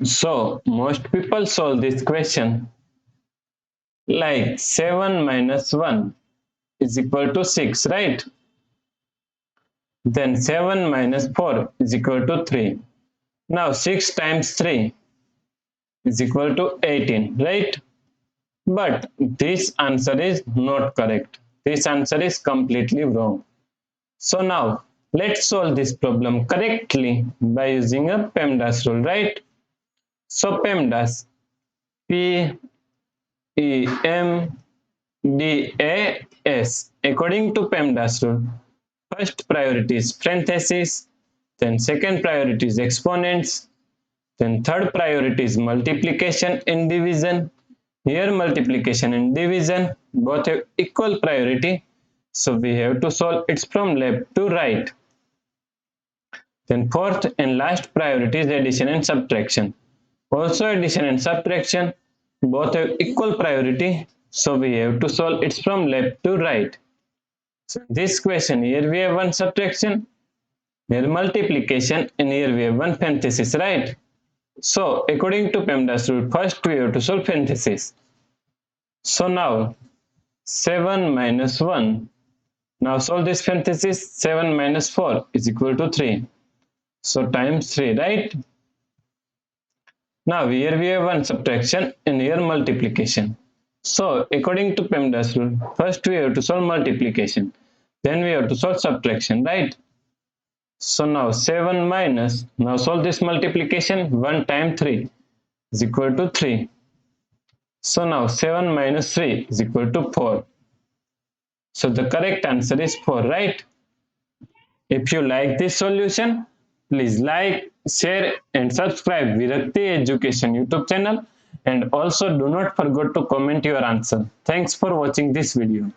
So most people solve this question like 7 minus 1 is equal to 6, right? Then 7 minus 4 is equal to 3. Now 6 times 3 is equal to 18, right? But this answer is not correct. This answer is completely wrong. So now let's solve this problem correctly by using a PEMDAS rule, right? So PEMDAS, PEMDAS. According to PEMDAS rule, first priority is parentheses, then second priority is exponents, then third priority is multiplication and division. Here multiplication and division both have equal priority, so we have to solve it from left to right. Then fourth and last priority is addition and subtraction. Also addition and subtraction both have equal priority, so we have to solve it from left to right. So this question, here we have one subtraction, here multiplication, and here we have one parenthesis, right? So according to PEMDAS rule, first we have to solve parenthesis. So now 7 minus 1. Now solve this parenthesis. 7 minus 4 is equal to 3. So times 3, right? Now here we have one subtraction and here multiplication. So according to PEMDAS rule, first we have to solve multiplication. Then we have to solve subtraction, right? So now 7 minus, now solve this multiplication. 1 times 3 is equal to 3. So now 7 minus 3 is equal to 4. So the correct answer is 4, right? If you like this solution, please like, share and subscribe Virakti Education YouTube channel, and also do not forget to comment your answer. Thanks for watching this video.